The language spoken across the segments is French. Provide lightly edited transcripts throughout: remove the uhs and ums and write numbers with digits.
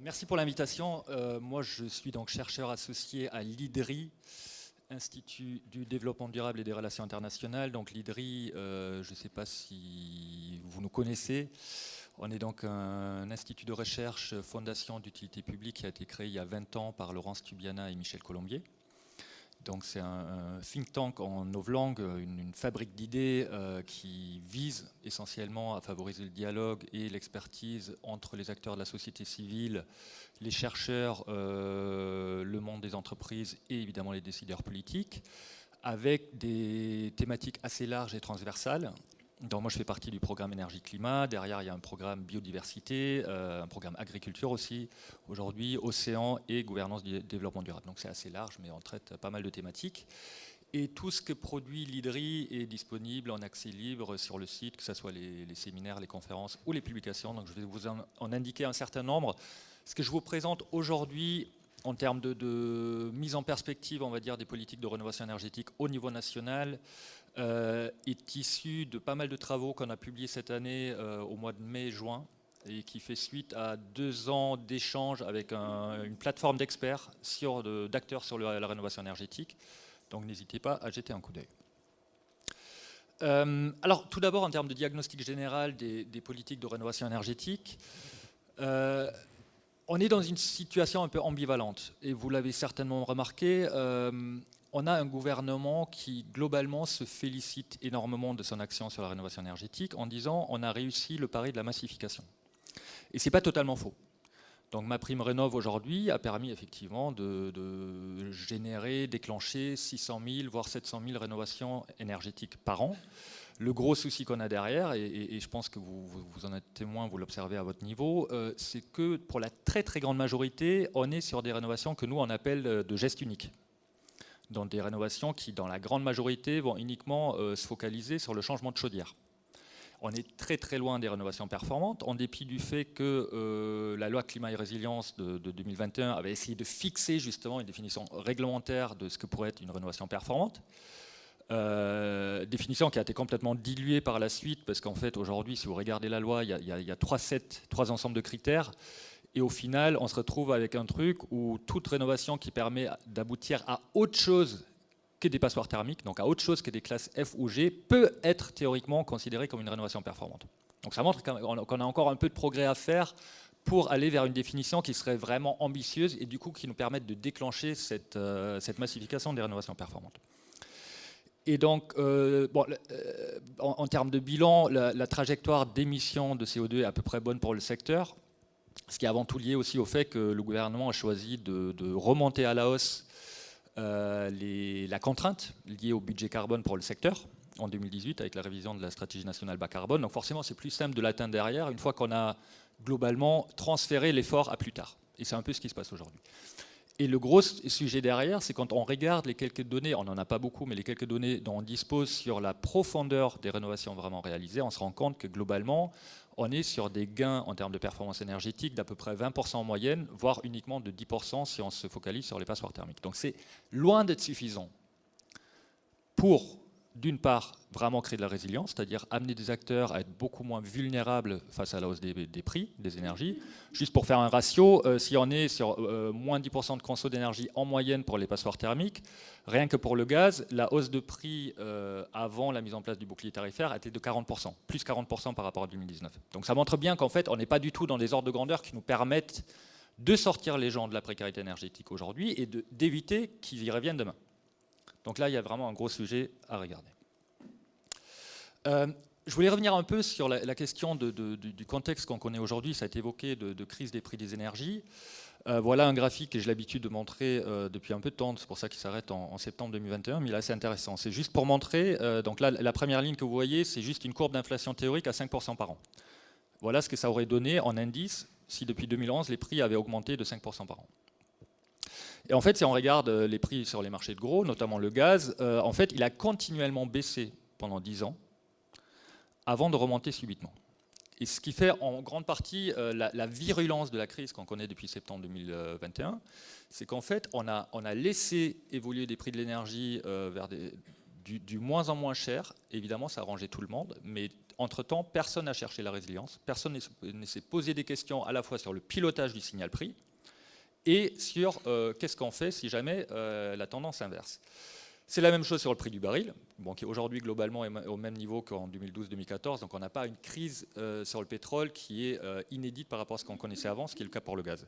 Merci pour l'invitation. Moi, je suis donc chercheur associé à l'IDRI, Institut du développement durable et des relations internationales. Donc l'IDRI, je ne sais pas si vous nous connaissez. On est donc un institut de recherche, fondation d'utilité publique qui a été créé il y a 20 ans par Laurence Tubiana et Michel Colombier. Donc c'est un think tank en novlangue, une fabrique d'idées qui vise essentiellement à favoriser le dialogue et l'expertise entre les acteurs de la société civile, les chercheurs, le monde des entreprises et évidemment les décideurs politiques, avec des thématiques assez larges et transversales. Donc moi je fais partie du programme énergie-climat, derrière il y a un programme biodiversité, un programme agriculture aussi, aujourd'hui océan et gouvernance du développement durable. Donc c'est assez large mais on traite pas mal de thématiques. Et tout ce que produit l'IDRI est disponible en accès libre sur le site, que ce soit les séminaires, les conférences ou les publications. Donc je vais vous en indiquer un certain nombre. Ce que je vous présente aujourd'hui en termes de mise en perspective, on va dire, des politiques de rénovation énergétique au niveau national, est issu de pas mal de travaux qu'on a publiés cette année au mois de mai-juin et qui fait suite à 2 ans d'échanges avec une plateforme d'experts, d'acteurs sur la rénovation énergétique. Donc n'hésitez pas à jeter un coup d'œil. Alors tout d'abord en termes de diagnostic général des politiques de rénovation énergétique, on est dans une situation un peu ambivalente et vous l'avez certainement remarqué. On a un gouvernement qui, globalement, se félicite énormément de son action sur la rénovation énergétique en disant on a réussi le pari de la massification. Et ce n'est pas totalement faux. Donc MaPrimeRénov' aujourd'hui a permis effectivement de générer, déclencher 600 000, voire 700 000 rénovations énergétiques par an. Le gros souci qu'on a derrière, et je pense que vous en êtes témoin, vous l'observez à votre niveau, c'est que pour la très très grande majorité, on est sur des rénovations que nous on appelle de geste unique. Dans des rénovations qui, dans la grande majorité, vont uniquement se focaliser sur le changement de chaudière. On est très très loin des rénovations performantes, en dépit du fait que la loi climat et résilience de 2021 avait essayé de fixer justement une définition réglementaire de ce que pourrait être une rénovation performante. Définition qui a été complètement diluée par la suite, parce qu'en fait aujourd'hui, si vous regardez la loi, il y a 3 ensembles de critères. Et au final, on se retrouve avec un truc où toute rénovation qui permet d'aboutir à autre chose que des passoires thermiques, donc à autre chose que des classes F ou G, peut être théoriquement considérée comme une rénovation performante. Donc ça montre qu'on a encore un peu de progrès à faire pour aller vers une définition qui serait vraiment ambitieuse et du coup qui nous permette de déclencher cette massification des rénovations performantes. Et donc, en termes de bilan, la trajectoire d'émissions de CO2 est à peu près bonne pour le secteur. Ce qui est avant tout lié aussi au fait que le gouvernement a choisi de remonter à la hausse la contrainte liée au budget carbone pour le secteur en 2018 avec la révision de la stratégie nationale bas carbone. Donc forcément, c'est plus simple de l'atteindre derrière une fois qu'on a globalement transféré l'effort à plus tard. Et c'est un peu ce qui se passe aujourd'hui. Et le gros sujet derrière, c'est quand on regarde les quelques données, on n'en a pas beaucoup, mais les quelques données dont on dispose sur la profondeur des rénovations vraiment réalisées, on se rend compte que globalement, on est sur des gains en termes de performance énergétique d'à peu près 20% en moyenne, voire uniquement de 10% si on se focalise sur les passoires thermiques. Donc c'est loin d'être suffisant pour, d'une part, vraiment créer de la résilience, c'est-à-dire amener des acteurs à être beaucoup moins vulnérables face à la hausse des prix des énergies. Juste pour faire un ratio, si on est sur moins 10% de conso d'énergie en moyenne pour les passoires thermiques, rien que pour le gaz, la hausse de prix avant la mise en place du bouclier tarifaire était de 40%, plus 40% par rapport à 2019. Donc ça montre bien qu'en fait, on n'est pas du tout dans des ordres de grandeur qui nous permettent de sortir les gens de la précarité énergétique aujourd'hui et d'éviter qu'ils y reviennent demain. Donc là, il y a vraiment un gros sujet à regarder. Je voulais revenir un peu sur la question du contexte qu'on connaît aujourd'hui. Ça a été évoqué de crise des prix des énergies. Voilà un graphique que j'ai l'habitude de montrer depuis un peu de temps. C'est pour ça qu'il s'arrête en septembre 2021, mais là c'est intéressant. C'est juste pour montrer, donc là la première ligne que vous voyez, c'est juste une courbe d'inflation théorique à 5% par an. Voilà ce que ça aurait donné en indice si depuis 2011 les prix avaient augmenté de 5% par an. Et en fait, si on regarde les prix sur les marchés de gros, notamment le gaz, en fait, il a continuellement baissé pendant 10 ans avant de remonter subitement. Et ce qui fait en grande partie la virulence de la crise qu'on connaît depuis septembre 2021, c'est qu'en fait, on a laissé évoluer des prix de l'énergie vers du moins en moins cher. Évidemment, ça a arrangé tout le monde, mais Entre-temps, personne n'a cherché la résilience, personne ne s'est posé des questions à la fois sur le pilotage du signal prix et sur qu'est-ce qu'on fait si jamais la tendance inverse. C'est la même chose sur le prix du baril, bon, qui aujourd'hui globalement est au même niveau qu'en 2012-2014, donc on n'a pas une crise sur le pétrole qui est inédite par rapport à ce qu'on connaissait avant, ce qui est le cas pour le gaz.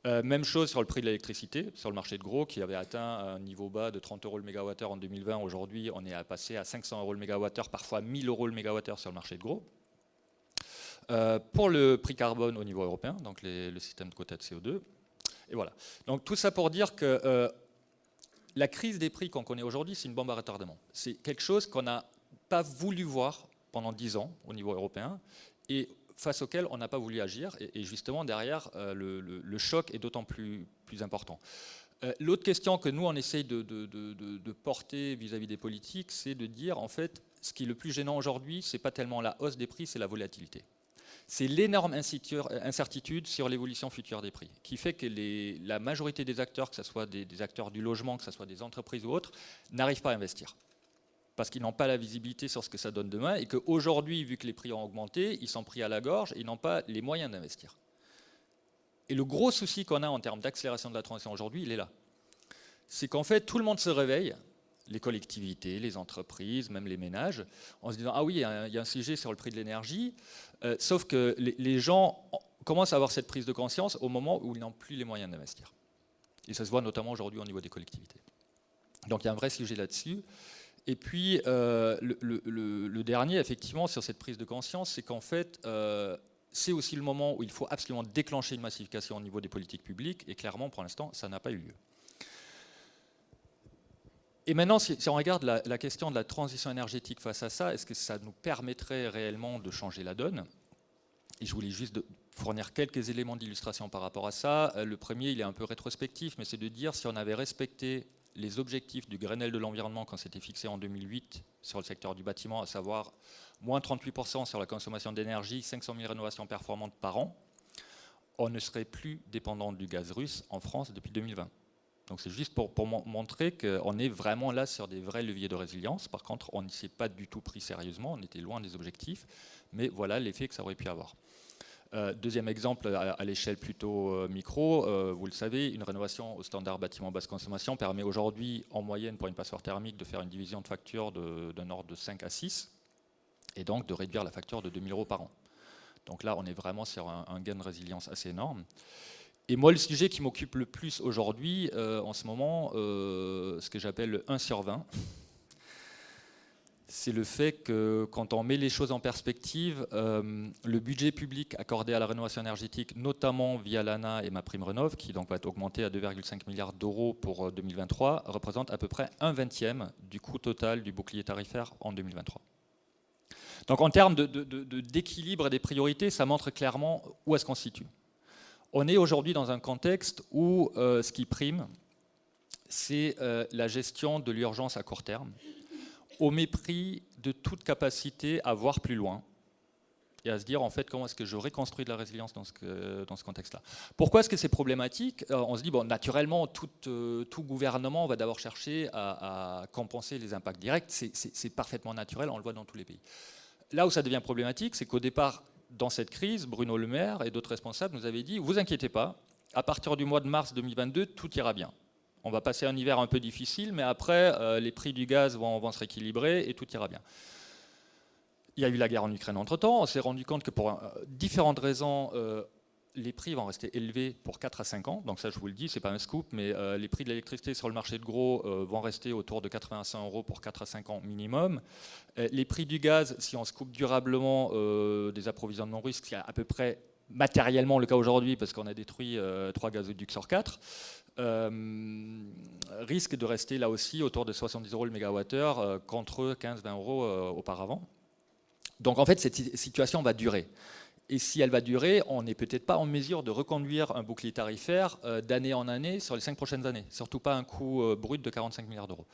Même chose sur le prix de l'électricité, sur le marché de gros, qui avait atteint un niveau bas de 30 € le mégawattheure en 2020. Aujourd'hui, on est passé à 500 € le mégawattheure, parfois 1000 € le mégawattheure sur le marché de gros. Pour le prix carbone au niveau européen, donc le système de quotas de CO2. Et voilà. Donc tout ça pour dire que la crise des prix qu'on connaît aujourd'hui, c'est une bombe à retardement. C'est quelque chose qu'on n'a pas voulu voir pendant 10 ans au niveau européen et face auquel on n'a pas voulu agir. Et justement, derrière, le choc est d'autant plus important. L'autre question que nous, on essaye de porter vis-à-vis des politiques, c'est de dire, en fait, ce qui est le plus gênant aujourd'hui, ce n'est pas tellement la hausse des prix, c'est la volatilité. C'est l'énorme incertitude sur l'évolution future des prix, qui fait que la majorité des acteurs, que ce soit des acteurs du logement, que ce soit des entreprises ou autres, n'arrivent pas à investir. Parce qu'ils n'ont pas la visibilité sur ce que ça donne demain, et qu'aujourd'hui, vu que les prix ont augmenté, ils sont pris à la gorge et ils n'ont pas les moyens d'investir. Et le gros souci qu'on a en termes d'accélération de la transition aujourd'hui, il est là. C'est qu'en fait, tout le monde se réveille, les collectivités, les entreprises, même les ménages, en se disant « Ah oui, il y a un sujet sur le prix de l'énergie », sauf que les gens commencent à avoir cette prise de conscience au moment où ils n'ont plus les moyens d'investir. Et ça se voit notamment aujourd'hui au niveau des collectivités. Donc il y a un vrai sujet là-dessus. Et puis le dernier, effectivement, sur cette prise de conscience, c'est qu'en fait, c'est aussi le moment où il faut absolument déclencher une massification au niveau des politiques publiques, et clairement, pour l'instant, ça n'a pas eu lieu. Et maintenant, si on regarde la question de la transition énergétique face à ça, est-ce que ça nous permettrait réellement de changer la donne? Et je voulais juste fournir quelques éléments d'illustration par rapport à ça. Le premier, il est un peu rétrospectif, mais c'est de dire si on avait respecté les objectifs du Grenelle de l'environnement quand c'était fixé en 2008 sur le secteur du bâtiment, à savoir moins 38% sur la consommation d'énergie, 500 000 rénovations performantes par an, on ne serait plus dépendant du gaz russe en France depuis 2020. Donc c'est juste pour montrer qu'on est vraiment là sur des vrais leviers de résilience. Par contre, on ne s'est pas du tout pris sérieusement, on était loin des objectifs, mais voilà l'effet que ça aurait pu avoir. Deuxième exemple, à l'échelle plutôt micro, vous le savez, une rénovation au standard bâtiment basse consommation permet aujourd'hui, en moyenne, pour une passoire thermique, de faire une division de facture d'un ordre de 5 à 6, et donc de réduire la facture de 2 000 € par an. Donc là, on est vraiment sur un gain de résilience assez énorme. Et moi, le sujet qui m'occupe le plus aujourd'hui, en ce moment, ce que j'appelle le 1 sur 20, c'est le fait que quand on met les choses en perspective, le budget public accordé à la rénovation énergétique, notamment via l'ANA et MaPrimeRénov', qui donc va être augmenté à 2,5 milliards d'euros pour 2023, représente à peu près 1/20 du coût total du bouclier tarifaire en 2023. Donc en termes d'équilibre et des priorités, ça montre clairement où est-ce qu'on se situe. On est aujourd'hui dans un contexte où ce qui prime, c'est la gestion de l'urgence à court terme, au mépris de toute capacité à voir plus loin et à se dire en fait comment est-ce que je reconstruis de la résilience dans ce contexte-là. Pourquoi est-ce que c'est problématique? On se dit bon, naturellement tout gouvernement va d'abord chercher à compenser les impacts directs, c'est parfaitement naturel, on le voit dans tous les pays. Là où ça devient problématique, c'est qu'au départ, dans cette crise, Bruno Le Maire et d'autres responsables nous avaient dit « Vous inquiétez pas, à partir du mois de mars 2022, tout ira bien. On va passer un hiver un peu difficile, mais après, les prix du gaz vont se rééquilibrer et tout ira bien. » Il y a eu la guerre en Ukraine entre-temps. On s'est rendu compte que pour différentes raisons, les prix vont rester élevés pour 4 à 5 ans. Donc ça, je vous le dis, ce n'est pas un scoop, mais les prix de l'électricité sur le marché de gros vont rester autour de 80 à 100 € pour 4 à 5 ans minimum. Les prix du gaz, si on se coupe durablement des approvisionnements russes, ce qui est à peu près matériellement le cas aujourd'hui, parce qu'on a détruit 3 gazoducs sur 4, risque de rester là aussi autour de 70 € le mégawattheure contre 15-20 € auparavant. Donc en fait, cette situation va durer. Et si elle va durer, on n'est peut-être pas en mesure de reconduire un bouclier tarifaire d'année en année sur les 5 prochaines années. Surtout pas un coût brut de 45 milliards d'euros.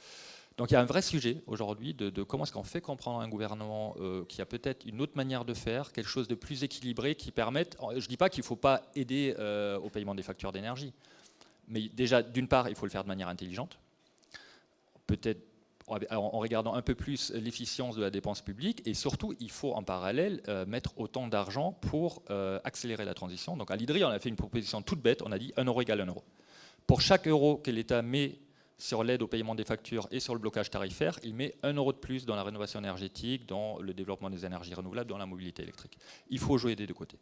Donc il y a un vrai sujet aujourd'hui de comment est-ce qu'on fait comprendre à un gouvernement qui a peut-être une autre manière de faire, quelque chose de plus équilibré qui permette... Je ne dis pas qu'il ne faut pas aider au paiement des factures d'énergie. Mais déjà, d'une part, il faut le faire de manière intelligente. Peut-être en regardant un peu plus l'efficience de la dépense publique, et surtout, il faut en parallèle mettre autant d'argent pour accélérer la transition. Donc à l'IDRI, on a fait une proposition toute bête, on a dit 1 euro égale 1 euro. Pour chaque euro que l'État met sur l'aide au paiement des factures et sur le blocage tarifaire, il met 1 euro de plus dans la rénovation énergétique, dans le développement des énergies renouvelables, dans la mobilité électrique. Il faut jouer des deux côtés.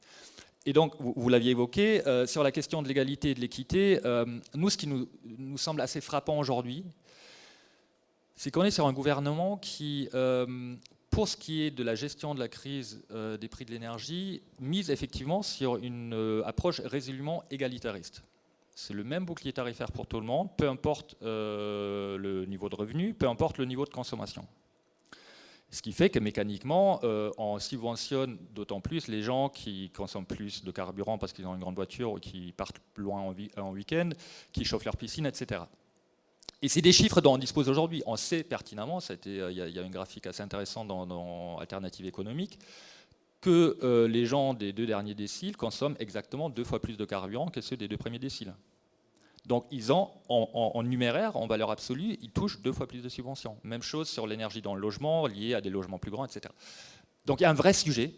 Et donc, vous l'aviez évoqué, sur la question de l'égalité et de l'équité, nous, ce qui nous semble assez frappant aujourd'hui, c'est qu'on est sur un gouvernement qui, pour ce qui est de la gestion de la crise des prix de l'énergie, mise effectivement sur une approche résolument égalitariste. C'est le même bouclier tarifaire pour tout le monde, peu importe le niveau de revenu, peu importe le niveau de consommation. Ce qui fait que mécaniquement, on subventionne d'autant plus les gens qui consomment plus de carburant parce qu'ils ont une grande voiture ou qui partent loin en week-end, qui chauffent leur piscine, etc. Et c'est des chiffres dont on dispose aujourd'hui. On sait pertinemment, il y a une graphique assez intéressante dans Alternative économique, que les gens des 2 derniers déciles consomment exactement 2 fois plus de carburant que ceux des 2 premiers déciles. Donc ils ont, en numéraire, en valeur absolue, ils touchent 2 fois plus de subventions. Même chose sur l'énergie dans le logement, liée à des logements plus grands, etc. Donc il y a un vrai sujet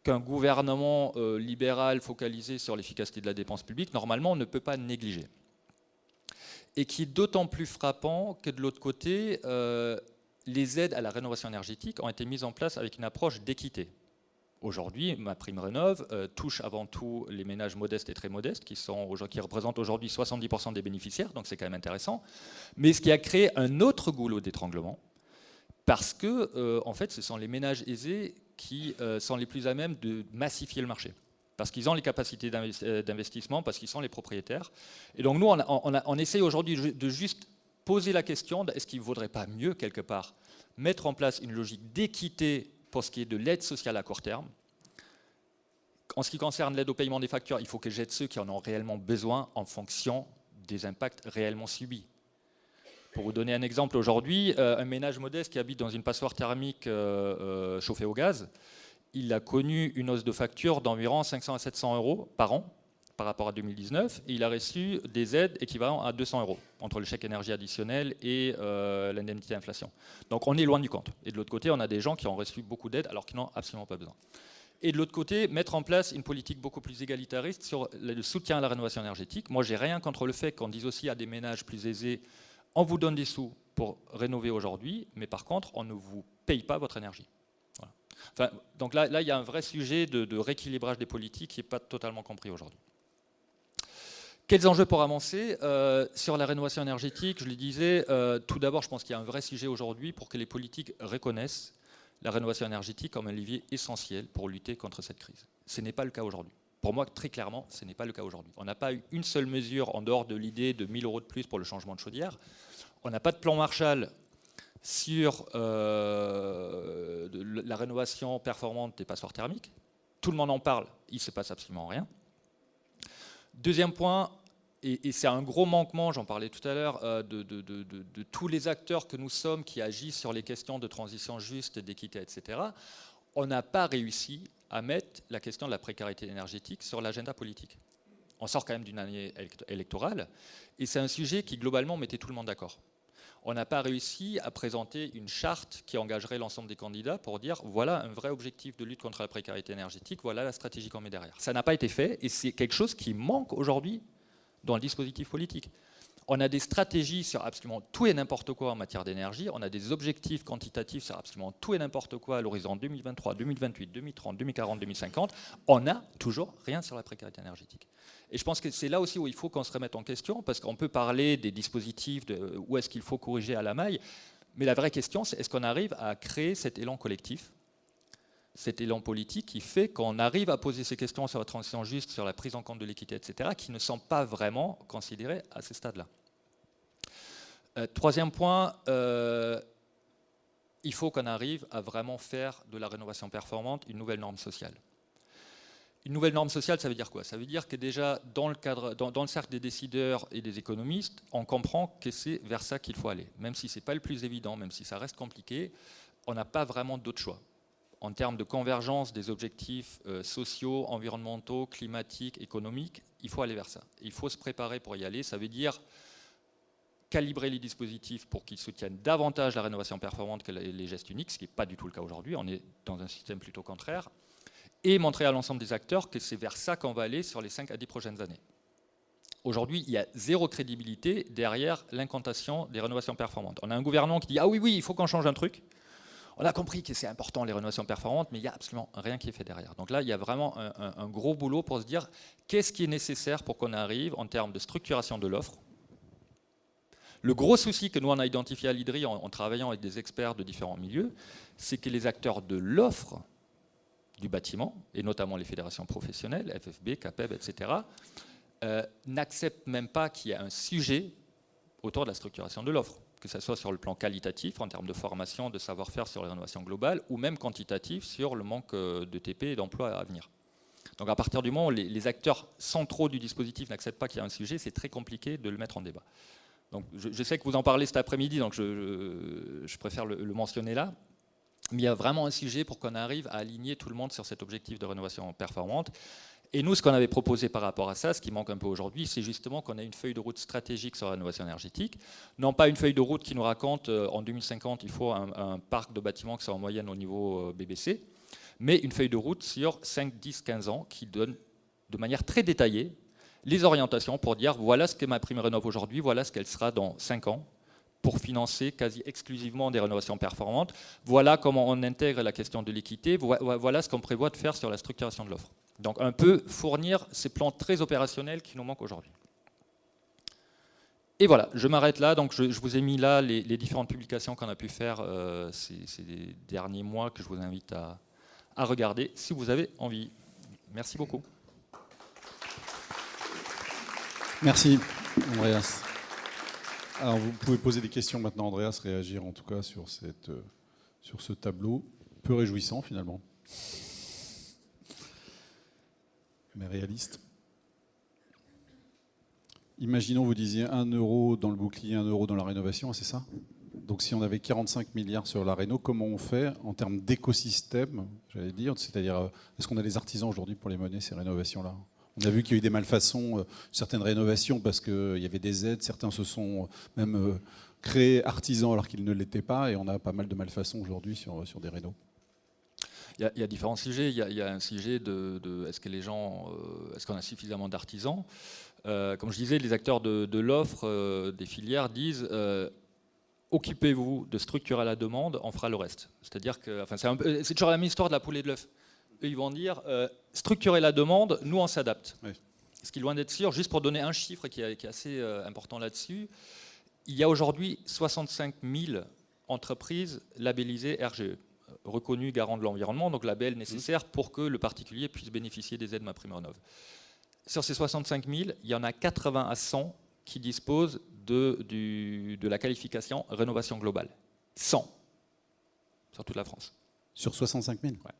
qu'un gouvernement libéral focalisé sur l'efficacité de la dépense publique, normalement, ne peut pas négliger. Et qui est d'autant plus frappant que de l'autre côté, les aides à la rénovation énergétique ont été mises en place avec une approche d'équité. Aujourd'hui, MaPrimeRénov' touche avant tout les ménages modestes et très modestes, qui représentent aujourd'hui 70% des bénéficiaires, donc c'est quand même intéressant. Mais ce qui a créé un autre goulot d'étranglement, parce que en fait, ce sont les ménages aisés qui sont les plus à même de massifier le marché. Parce qu'ils ont les capacités d'investissement, parce qu'ils sont les propriétaires. Et donc nous, on essaye aujourd'hui de juste poser la question, est-ce qu'il ne vaudrait pas mieux, quelque part, mettre en place une logique d'équité pour ce qui est de l'aide sociale à court terme. En ce qui concerne l'aide au paiement des factures, il faut que j'aide ceux qui en ont réellement besoin en fonction des impacts réellement subis. Pour vous donner un exemple, aujourd'hui, un ménage modeste qui habite dans une passoire thermique chauffée au gaz, il a connu une hausse de facture d'environ 500 à 700 euros par an par rapport à 2019, et il a reçu des aides équivalentes à 200 euros entre le chèque énergie additionnel et l'indemnité inflation. Donc on est loin du compte. Et de l'autre côté, on a des gens qui ont reçu beaucoup d'aides alors qu'ils n'en ont absolument pas besoin. Et de l'autre côté, mettre en place une politique beaucoup plus égalitariste sur le soutien à la rénovation énergétique. Moi, j'ai rien contre le fait qu'on dise aussi à des ménages plus aisés, on vous donne des sous pour rénover aujourd'hui, mais par contre, on ne vous paye pas votre énergie. Voilà. Enfin, donc là, il y a un vrai sujet de rééquilibrage des politiques qui n'est pas totalement compris aujourd'hui. Quels enjeux pour avancer sur la rénovation énergétique? Je le disais, tout d'abord, je pense qu'il y a un vrai sujet aujourd'hui pour que les politiques reconnaissent la rénovation énergétique comme un levier essentiel pour lutter contre cette crise. Ce n'est pas le cas aujourd'hui. Pour moi, très clairement, ce n'est pas le cas aujourd'hui. On n'a pas eu une seule mesure en dehors de l'idée de 1 000 euros de plus pour le changement de chaudière. On n'a pas de plan Marshall sur la rénovation performante des passoires thermiques. Tout le monde en parle, il ne se passe absolument rien. Deuxième point, et c'est un gros manquement, j'en parlais tout à l'heure, de tous les acteurs que nous sommes qui agissent sur les questions de transition juste, d'équité, etc. On n'a pas réussi à mettre la question de la précarité énergétique sur l'agenda politique. On sort quand même d'une année électorale, et c'est un sujet qui globalement mettait tout le monde d'accord. On n'a pas réussi à présenter une charte qui engagerait l'ensemble des candidats pour dire voilà un vrai objectif de lutte contre la précarité énergétique, voilà la stratégie qu'on met derrière. Ça n'a pas été fait et c'est quelque chose qui manque aujourd'hui dans le dispositif politique. On a des stratégies sur absolument tout et n'importe quoi en matière d'énergie, on a des objectifs quantitatifs sur absolument tout et n'importe quoi à l'horizon 2023, 2028, 2030, 2040, 2050. On n'a toujours rien sur la précarité énergétique. Et je pense que c'est là aussi où il faut qu'on se remette en question, parce qu'on peut parler des dispositifs, où est-ce qu'il faut corriger à la maille, mais la vraie question, c'est est-ce qu'on arrive à créer cet élan collectif, cet élan politique qui fait qu'on arrive à poser ces questions sur la transition juste, sur la prise en compte de l'équité, etc., qui ne sont pas vraiment considérées à ce stade-là. Troisième point, il faut qu'on arrive à vraiment faire de la rénovation performante une nouvelle norme sociale. Une nouvelle norme sociale, ça veut dire quoi? Ça veut dire que déjà, dans le cercle des décideurs et des économistes, on comprend que c'est vers ça qu'il faut aller. Même si ce n'est pas le plus évident, même si ça reste compliqué, on n'a pas vraiment d'autre choix. En termes de convergence des objectifs sociaux, environnementaux, climatiques, économiques, il faut aller vers ça. Il faut se préparer pour y aller. Ça veut dire calibrer les dispositifs pour qu'ils soutiennent davantage la rénovation performante que les gestes uniques, ce qui n'est pas du tout le cas aujourd'hui. On est dans un système plutôt contraire. Et montrer à l'ensemble des acteurs que c'est vers ça qu'on va aller sur les 5 à 10 prochaines années. Aujourd'hui, il y a zéro crédibilité derrière l'incantation des rénovations performantes. On a un gouvernement qui dit « Ah oui, oui, il faut qu'on change un truc ». On a compris que c'est important les rénovations performantes, mais il n'y a absolument rien qui est fait derrière. Donc là, il y a vraiment un gros boulot pour se dire qu'est-ce qui est nécessaire pour qu'on arrive en termes de structuration de l'offre. Le gros souci que nous on a identifié à l'IDRI en travaillant avec des experts de différents milieux, c'est que les acteurs de l'offre du bâtiment, et notamment les fédérations professionnelles, FFB, CAPEB, etc., n'acceptent même pas qu'il y ait un sujet autour de la structuration de l'offre, que ce soit sur le plan qualitatif, en termes de formation, de savoir-faire sur les rénovations globales, ou même quantitatif sur le manque de TP et d'emploi à venir. Donc à partir du moment où les acteurs centraux du dispositif n'acceptent pas qu'il y ait un sujet, c'est très compliqué de le mettre en débat. Donc je sais que vous en parlez cet après-midi, donc je préfère le mentionner là. Mais il y a vraiment un sujet pour qu'on arrive à aligner tout le monde sur cet objectif de rénovation performante. Et nous, ce qu'on avait proposé par rapport à ça, ce qui manque un peu aujourd'hui, c'est justement qu'on ait une feuille de route stratégique sur la rénovation énergétique. Non pas une feuille de route qui nous raconte en 2050, il faut un parc de bâtiments qui soit en moyenne au niveau BBC, mais une feuille de route sur 5, 10, 15 ans qui donne de manière très détaillée les orientations pour dire voilà ce qu'est ma prime rénov aujourd'hui, voilà ce qu'elle sera dans 5 ans pour financer quasi exclusivement des rénovations performantes. Voilà comment on intègre la question de l'équité, voilà ce qu'on prévoit de faire sur la structuration de l'offre. Donc un peu fournir ces plans très opérationnels qui nous manquent aujourd'hui. Et voilà, je m'arrête là. Donc je vous ai mis là les différentes publications qu'on a pu faire ces derniers mois que je vous invite à regarder si vous avez envie. Merci beaucoup. Merci, Andreas. Alors, vous pouvez poser des questions maintenant, Andreas, réagir en tout cas sur ce tableau peu réjouissant finalement, mais réaliste. Imaginons, vous disiez 1 euro dans le bouclier, 1 euro dans la rénovation, c'est ça? Donc si on avait 45 milliards sur la réno, comment on fait en termes d'écosystème, j'allais dire, c'est-à-dire, est-ce qu'on a des artisans aujourd'hui pour les mener, ces rénovations-là? On a vu qu'il y a eu des malfaçons, certaines rénovations parce qu'il y avait des aides, certains se sont même créés artisans alors qu'ils ne l'étaient pas, et on a pas mal de malfaçons aujourd'hui sur des rénos. Il y a différents sujets. Il y a un sujet de est-ce que les gens, est-ce qu'on a suffisamment d'artisans? Comme je disais, les acteurs de l'offre, des filières disent occupez-vous de structurer la demande, on fera le reste. C'est-à-dire que, enfin, c'est toujours la même histoire de la poule et de l'œuf. Eux, ils vont dire structurer la demande, nous on s'adapte. Oui. Ce qui est loin d'être sûr, juste pour donner un chiffre qui est assez important là-dessus, il y a aujourd'hui 65 000 entreprises labellisées RGE, reconnues garant de l'environnement, donc label nécessaire pour que le particulier puisse bénéficier des aides MaPrimeRénov'. Sur ces 65 000, il y en a 80 à 100 qui disposent de la qualification rénovation globale. 100 sur toute la France. Sur 65 000 ? Ouais.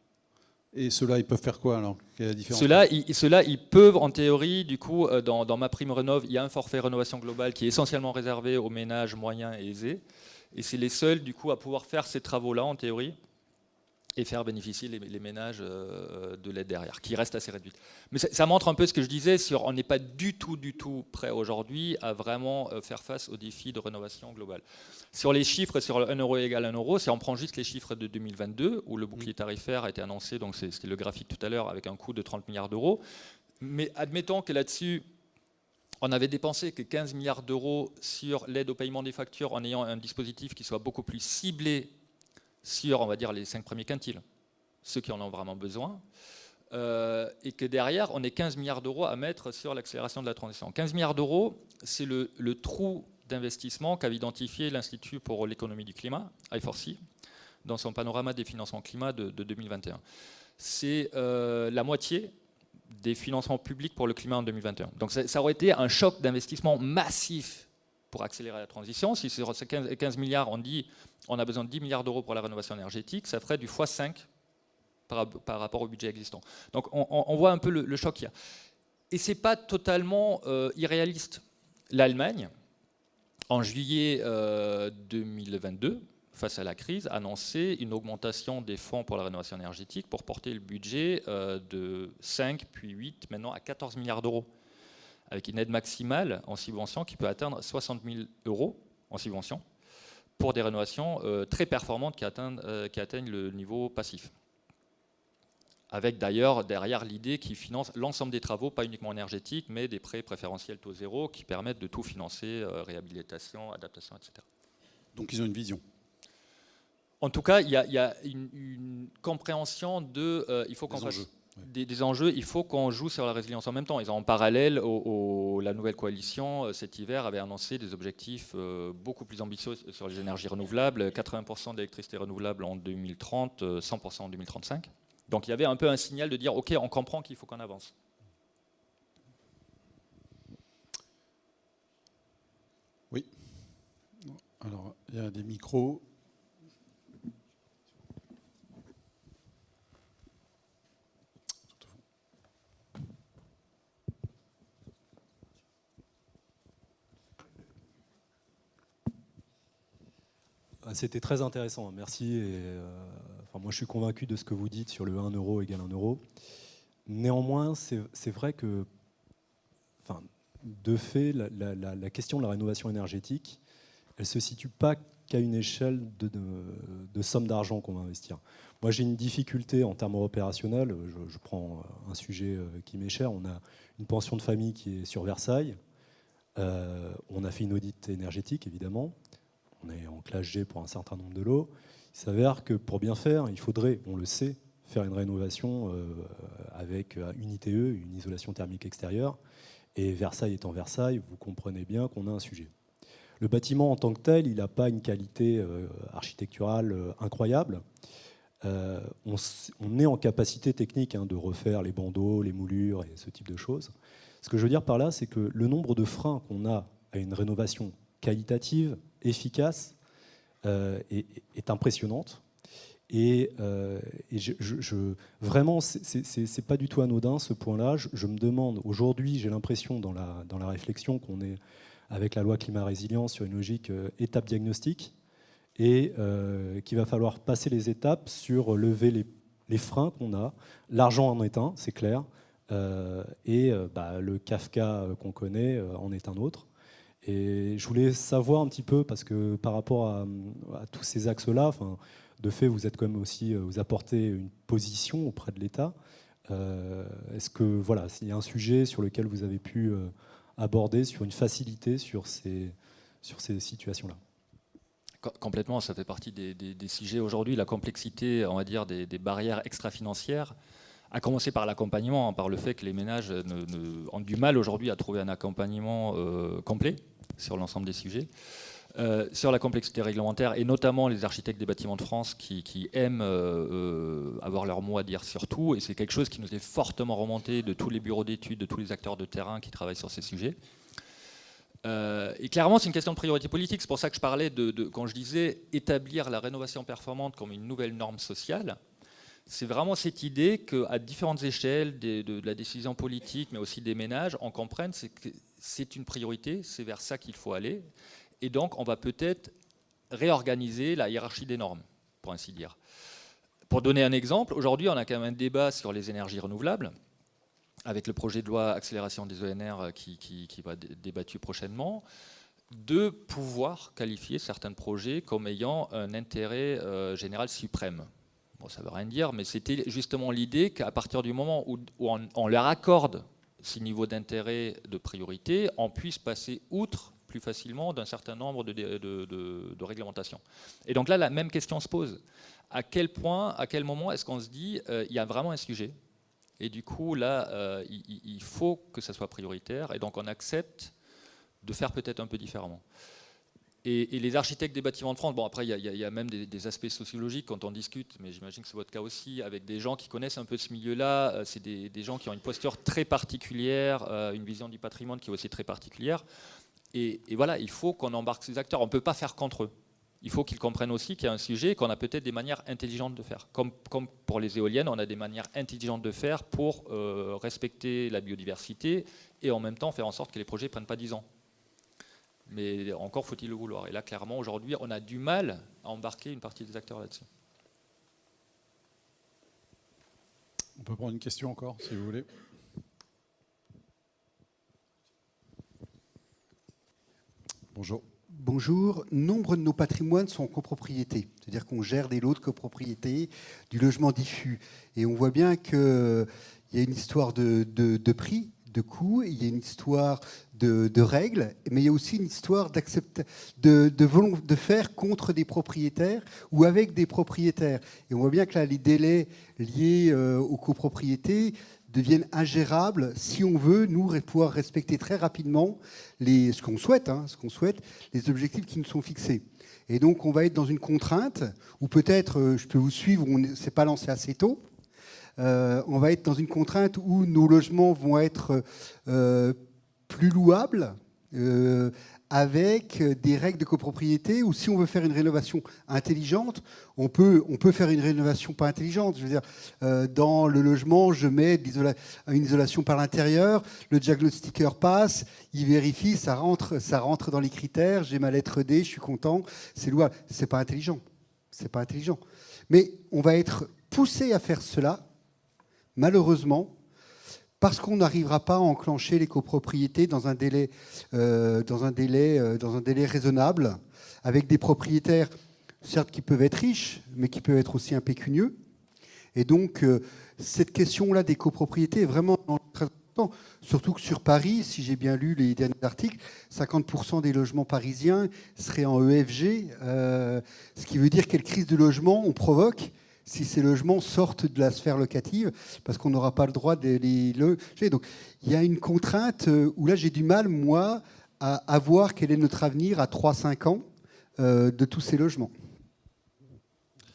Et ceux-là, ils peuvent faire quoi alors? Quelle est la différence? Ceux-là, ils peuvent, en théorie, du coup, dans MaPrimeRénov', il y a un forfait rénovation globale qui est essentiellement réservé aux ménages moyens et aisés. Et c'est les seuls, du coup, à pouvoir faire ces travaux-là, en théorie, et faire bénéficier les ménages de l'aide derrière, qui reste assez réduite. Mais ça montre un peu ce que je disais, on n'est pas du tout prêt aujourd'hui à vraiment faire face aux défis de rénovation globale. Sur les chiffres, sur le 1 euro égale 1 euro, si on prend juste les chiffres de 2022, où le bouclier tarifaire a été annoncé, donc c'était le graphique tout à l'heure, avec un coût de 30 milliards d'euros. Mais admettons que là-dessus, on avait dépensé que 15 milliards d'euros sur l'aide au paiement des factures en ayant un dispositif qui soit beaucoup plus ciblé sur, on va dire, les 5 premiers quintiles, ceux qui en ont vraiment besoin, et que derrière, on ait 15 milliards d'euros à mettre sur l'accélération de la transition. 15 milliards d'euros, c'est le trou d'investissement qu'avait identifié l'Institut pour l'économie du climat, I4C, dans son panorama des financements climat de 2021. C'est la moitié des financements publics pour le climat en 2021. Donc ça aurait été un choc d'investissement massif pour accélérer la transition. Si sur ces 15 milliards, on dit on a besoin de 10 milliards d'euros pour la rénovation énergétique, ça ferait du x5 par rapport au budget existant. Donc on voit un peu le choc qu'il y a. Et ce n'est pas totalement irréaliste. L'Allemagne, en juillet 2022, face à la crise, a annoncé une augmentation des fonds pour la rénovation énergétique pour porter le budget de 5, puis 8, maintenant à 14 milliards d'euros. avec une aide maximale en subvention qui peut atteindre 60 000 € en subvention pour des rénovations très performantes qui atteignent le niveau passif. Avec d'ailleurs derrière l'idée qu'ils financent l'ensemble des travaux, pas uniquement énergétiques, mais des prêts préférentiels taux zéro qui permettent de tout financer, réhabilitation, adaptation, etc. Donc ils ont une vision. En tout cas, il y a une compréhension de il faut qu'on fasse des enjeux, il faut qu'on joue sur la résilience en même temps. Ils ont en parallèle, la nouvelle coalition, cet hiver, avait annoncé des objectifs beaucoup plus ambitieux sur les énergies renouvelables, 80% d'électricité renouvelable en 2030, 100% en 2035. Donc il y avait un peu un signal de dire « Ok, on comprend qu'il faut qu'on avance ». Oui. Alors, il y a des micros. C'était très intéressant, merci. Moi, je suis convaincu de ce que vous dites sur le 1 € égale 1 €. Néanmoins, c'est vrai que, de fait, la question de la rénovation énergétique, elle ne se situe pas qu'à une échelle de somme d'argent qu'on va investir. Moi, j'ai une difficulté en termes opérationnels. Je prends un sujet qui m'est cher. On a une pension de famille qui est sur Versailles. On a fait une audit énergétique, évidemment. On est en classe G pour un certain nombre de lots. Il s'avère que pour bien faire, il faudrait, on le sait, faire une rénovation avec une ITE, une isolation thermique extérieure. Et Versailles étant Versailles, vous comprenez bien qu'on a un sujet. Le bâtiment en tant que tel, il n'a pas une qualité architecturale incroyable. On est en capacité technique de refaire les bandeaux, les moulures et ce type de choses. Ce que je veux dire par là, c'est que le nombre de freins qu'on a à une rénovation qualitative, efficace, est impressionnante. Et vraiment, c'est pas du tout anodin ce point-là. Je me demande, aujourd'hui, j'ai l'impression dans la réflexion qu'on est avec la loi climat-résilience sur une logique étape diagnostique et qu'il va falloir passer les étapes sur lever les freins qu'on a. L'argent en est un, c'est clair, et le Kafka qu'on connaît en est un autre. Et je voulais savoir un petit peu, parce que par rapport à tous ces axes-là, de fait, vous êtes quand même aussi, vous apportez une position auprès de l'État. Est-ce que voilà, s'il y a un sujet sur lequel vous avez pu aborder sur une facilité sur ces situations-là? Complètement, ça fait partie des sujets aujourd'hui. La complexité, on va dire, des barrières extra-financières, à commencer par l'accompagnement, par le fait que les ménages ont du mal aujourd'hui à trouver un accompagnement complet sur l'ensemble des sujets. Sur la complexité réglementaire, et notamment les architectes des bâtiments de France qui aiment avoir leur mot à dire sur tout, et c'est quelque chose qui nous est fortement remonté de tous les bureaux d'études, de tous les acteurs de terrain qui travaillent sur ces sujets. Et clairement, c'est une question de priorité politique. C'est pour ça que je parlais quand je disais établir la rénovation performante comme une nouvelle norme sociale. C'est vraiment cette idée qu'à différentes échelles de la décision politique, mais aussi des ménages, on comprenne que c'est une priorité, c'est vers ça qu'il faut aller. Et donc, on va peut-être réorganiser la hiérarchie des normes, pour ainsi dire. Pour donner un exemple, aujourd'hui, on a quand même un débat sur les énergies renouvelables, avec le projet de loi accélération des ENR qui va être débattu prochainement, de pouvoir qualifier certains projets comme ayant un intérêt général suprême. Bon, ça ne veut rien dire, mais c'était justement l'idée qu'à partir du moment où on leur accorde ces niveaux d'intérêt de priorité, on puisse passer outre plus facilement d'un certain nombre de réglementations. Et donc là, la même question se pose. À quel point, à quel moment est-ce qu'on se dit il y a vraiment un sujet? Et du coup, là, il faut que ça soit prioritaire. Et donc, on accepte de faire peut-être un peu différemment. Et les architectes des bâtiments de France, bon, après, il y a même des aspects sociologiques quand on discute, mais j'imagine que c'est votre cas aussi, avec des gens qui connaissent un peu ce milieu-là. C'est des gens qui ont une posture très particulière, une vision du patrimoine qui est aussi très particulière. Et voilà, il faut qu'on embarque ces acteurs. On ne peut pas faire contre eux. Il faut qu'ils comprennent aussi qu'il y a un sujet et qu'on a peut-être des manières intelligentes de faire. Comme pour les éoliennes, on a des manières intelligentes de faire pour respecter la biodiversité et en même temps faire en sorte que les projets ne prennent pas 10 ans. Mais encore faut-il le vouloir. Et là, clairement, aujourd'hui, on a du mal à embarquer une partie des acteurs là-dessus. On peut prendre une question encore, si vous voulez. Bonjour. Bonjour. Nombre de nos patrimoines sont en copropriété, c'est-à-dire qu'on gère des lots de copropriété, du logement diffus. Et on voit bien qu'il y a une histoire de prix, de coûts, il y a une histoire de règles, mais il y a aussi une histoire de faire contre des propriétaires ou avec des propriétaires. Et on voit bien que là, les délais liés aux copropriétés deviennent ingérables si on veut, nous, pouvoir respecter très rapidement ce qu'on souhaite, les objectifs qui nous sont fixés. Et donc, on va être dans une contrainte, ou peut-être, je peux vous suivre, on ne s'est pas lancé assez tôt. On va être dans une contrainte où nos logements vont être plus louables, avec des règles de copropriété, ou si on veut faire une rénovation intelligente, on peut faire une rénovation pas intelligente. Je veux dire, dans le logement, je mets une isolation par l'intérieur, le diagnostiqueur passe, il vérifie, ça rentre dans les critères, j'ai ma lettre D, je suis content, c'est louable. C'est pas intelligent. C'est pas intelligent. Mais on va être poussé à faire cela, malheureusement, parce qu'on n'arrivera pas à enclencher les copropriétés dans un délai raisonnable, avec des propriétaires, certes, qui peuvent être riches, mais qui peuvent être aussi impécunieux. Et donc, cette question-là des copropriétés est vraiment très importante. Surtout que sur Paris, si j'ai bien lu les derniers articles, 50% des logements parisiens seraient en EFG, ce qui veut dire quelle crise de logement on provoque si ces logements sortent de la sphère locative, parce qu'on n'aura pas le droit de les loger. Donc, il y a une contrainte où là, j'ai du mal, moi, à voir quel est notre avenir à 3-5 ans de tous ces logements.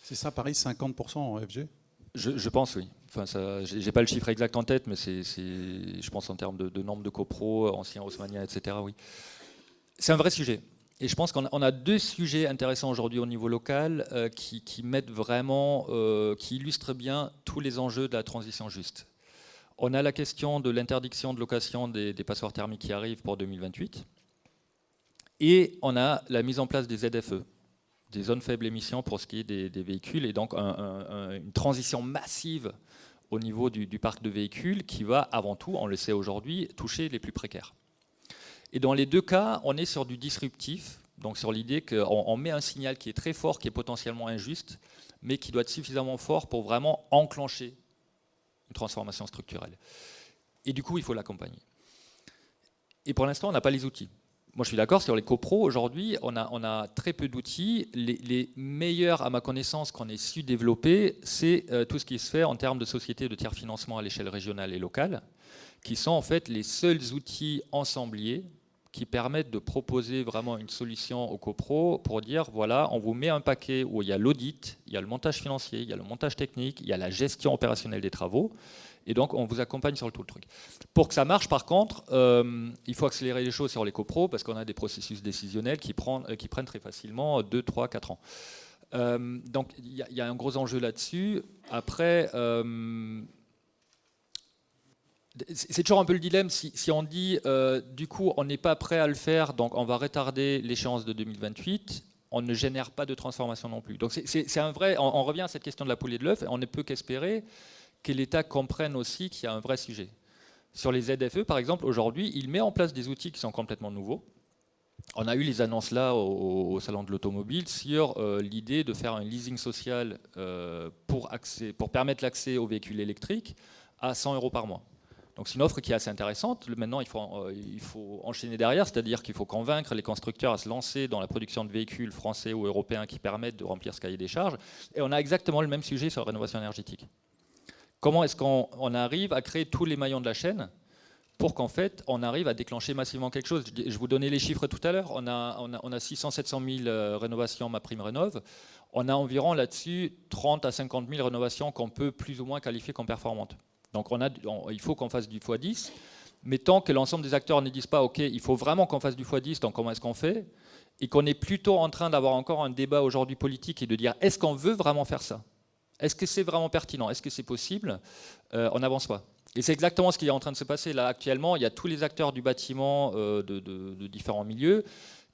C'est ça, Paris, 50% en FG ? Je pense, oui. Enfin, je n'ai pas le chiffre exact en tête, mais je pense en termes de nombre de copros, anciens haussmanniens, etc. Oui. C'est un vrai sujet. Et je pense qu'on a deux sujets intéressants aujourd'hui au niveau local qui mettent vraiment, qui illustrent bien tous les enjeux de la transition juste. On a la question de l'interdiction de location des passoires thermiques qui arrive pour 2028. Et on a la mise en place des ZFE, des zones faibles émissions pour ce qui est des véhicules, et donc une transition massive au niveau du parc de véhicules qui va avant tout, on le sait aujourd'hui, toucher les plus précaires. Et dans les deux cas, on est sur du disruptif, donc sur l'idée qu'on met un signal qui est très fort, qui est potentiellement injuste, mais qui doit être suffisamment fort pour vraiment enclencher une transformation structurelle. Et du coup, il faut l'accompagner. Et pour l'instant, on n'a pas les outils. Moi, je suis d'accord, sur les copros, aujourd'hui, on a très peu d'outils. Les meilleurs, à ma connaissance, qu'on ait su développer, c'est tout ce qui se fait en termes de sociétés de tiers financement à l'échelle régionale et locale, qui sont en fait les seuls outils ensembliers qui permettent de proposer vraiment une solution aux copros pour dire, voilà, on vous met un paquet où il y a l'audit, il y a le montage financier, il y a le montage technique, il y a la gestion opérationnelle des travaux, et donc on vous accompagne sur tout le truc. Pour que ça marche, par contre, il faut accélérer les choses sur les copros, parce qu'on a des processus décisionnels qui prennent très facilement 2, 3, 4 ans. Donc il y a un gros enjeu là-dessus. Après... c'est toujours un peu le dilemme si on dit du coup on n'est pas prêt à le faire, donc on va retarder l'échéance de 2028, on ne génère pas de transformation non plus. Donc c'est un vrai, on revient à cette question de la poule et de l'œuf, et on ne peut qu'espérer que l'État comprenne aussi qu'il y a un vrai sujet. Sur les ZFE par exemple, aujourd'hui il met en place des outils qui sont complètement nouveaux. On a eu les annonces là au salon de l'automobile sur l'idée de faire un leasing social pour permettre l'accès aux véhicules électriques à 100 € par mois. Donc c'est une offre qui est assez intéressante. Maintenant, il faut enchaîner derrière, c'est-à-dire qu'il faut convaincre les constructeurs à se lancer dans la production de véhicules français ou européens qui permettent de remplir ce cahier des charges. Et on a exactement le même sujet sur la rénovation énergétique. Comment est-ce qu'on arrive à créer tous les maillons de la chaîne pour qu'en fait, on arrive à déclencher massivement quelque chose. Je vous donnais les chiffres tout à l'heure. On a 600-700 000 rénovations MaPrimeRénov'. On a environ là-dessus 30 à 50 000 rénovations qu'on peut plus ou moins qualifier comme performantes. Donc il faut qu'on fasse du x10, mais tant que l'ensemble des acteurs ne disent pas « ok, il faut vraiment qu'on fasse du x10, donc comment est-ce qu'on fait ?» et qu'on est plutôt en train d'avoir encore un débat aujourd'hui politique et de dire « est-ce qu'on veut vraiment faire ça ? Est-ce que c'est vraiment pertinent ? Est-ce que c'est possible ?» On n'avance pas. Et c'est exactement ce qui est en train de se passer là actuellement. Il y a tous les acteurs du bâtiment de différents milieux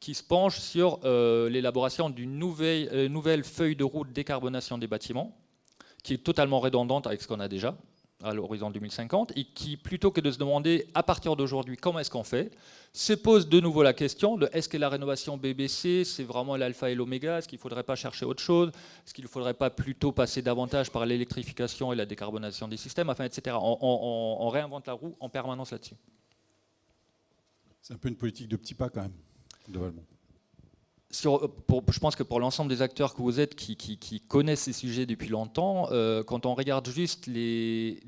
qui se penchent sur l'élaboration d'une nouvelle feuille de route décarbonation des bâtiments, qui est totalement redondante avec ce qu'on a déjà. à l'horizon 2050, et qui, plutôt que de se demander à partir d'aujourd'hui comment est-ce qu'on fait, se pose de nouveau la question de est-ce que la rénovation BBC, c'est vraiment l'alpha et l'oméga, est-ce qu'il ne faudrait pas chercher autre chose, est-ce qu'il ne faudrait pas plutôt passer davantage par l'électrification et la décarbonisation des systèmes, enfin, etc. On réinvente la roue en permanence là-dessus. C'est un peu une politique de petits pas quand même, globalement. Je pense que pour l'ensemble des acteurs que vous êtes qui connaissent ces sujets depuis longtemps, quand on regarde juste les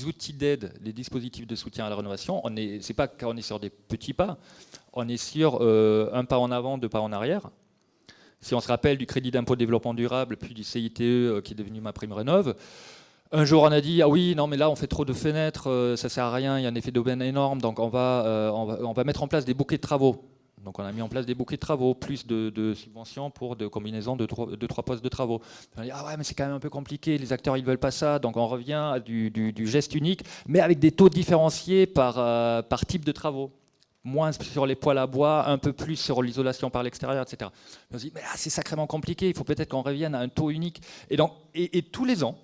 outils d'aide, les dispositifs de soutien à la rénovation, c'est pas qu'on est sur des petits pas, on est sur un pas en avant, deux pas en arrière. Si on se rappelle du crédit d'impôt de développement durable, puis du CITE qui est devenu MaPrimeRénov', un jour on a dit ah oui non mais là on fait trop de fenêtres, ça sert à rien, il y a un effet d'aubaine énorme, donc on va mettre en place des bouquets de travaux. Donc on a mis en place des bouquets de travaux, plus de subventions pour de combinaisons de 3 postes de travaux. On a dit, ah ouais, mais c'est quand même un peu compliqué, les acteurs ils veulent pas ça, donc on revient à du geste unique, mais avec des taux différenciés par type de travaux. Moins sur les poêles à bois, un peu plus sur l'isolation par l'extérieur, etc. On se dit, mais là c'est sacrément compliqué, il faut peut-être qu'on revienne à un taux unique. Et tous les ans,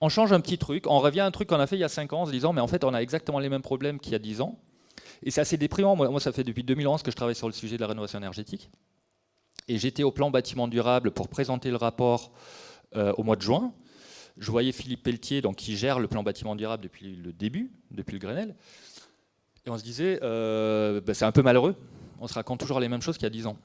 on change un petit truc, on revient à un truc qu'on a fait il y a 5 ans en se disant, mais en fait on a exactement les mêmes problèmes qu'il y a 10 ans. Et c'est assez déprimant. Moi, ça fait depuis 2011 que je travaille sur le sujet de la rénovation énergétique. Et j'étais au plan bâtiment durable pour présenter le rapport au mois de juin. Je voyais Philippe Pelletier, donc, qui gère le plan bâtiment durable depuis le début, depuis le Grenelle. Et on se disait, c'est un peu malheureux. On se raconte toujours les mêmes choses qu'il y a 10 ans.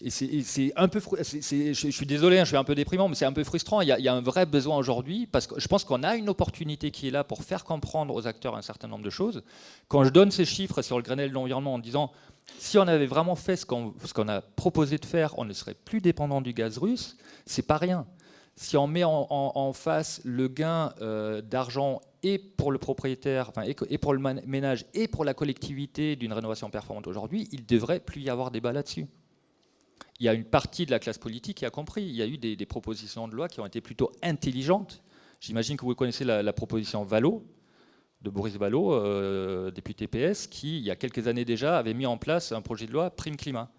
Et c'est un peu, je suis désolé, je suis un peu déprimant, mais c'est un peu frustrant. Il y a un vrai besoin aujourd'hui, parce que je pense qu'on a une opportunité qui est là pour faire comprendre aux acteurs un certain nombre de choses. Quand je donne ces chiffres sur le Grenelle de l'environnement en disant, si on avait vraiment fait ce qu'on a proposé de faire, on ne serait plus dépendant du gaz russe, c'est pas rien. Si on met en face le gain d'argent et pour le propriétaire, enfin, et pour le ménage, et pour la collectivité d'une rénovation performante aujourd'hui, il ne devrait plus y avoir débat là-dessus. Il y a une partie de la classe politique qui a compris. Il y a eu des propositions de loi qui ont été plutôt intelligentes. J'imagine que vous connaissez la proposition Vallaud, de Boris Vallaud, député PS, qui, il y a quelques années déjà, avait mis en place un projet de loi Prime Climat,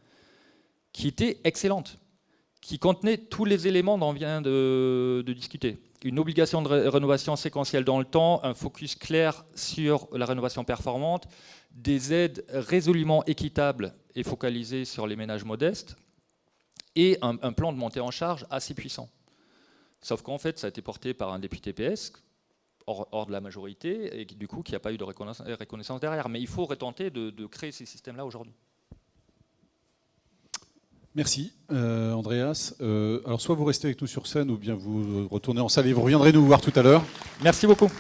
qui était excellente, qui contenait tous les éléments dont on vient de discuter. Une obligation de rénovation séquentielle dans le temps, un focus clair sur la rénovation performante, des aides résolument équitables et focalisées sur les ménages modestes, et un plan de montée en charge assez puissant. Sauf qu'en fait, ça a été porté par un député PS, hors de la majorité, et du coup, qui n'a pas eu de reconnaissance derrière. Mais il faut retenter de créer ces systèmes-là aujourd'hui. Merci, Andreas. Alors, soit vous restez avec nous sur scène, ou bien vous retournez en salle et vous reviendrez nous voir tout à l'heure. Merci beaucoup.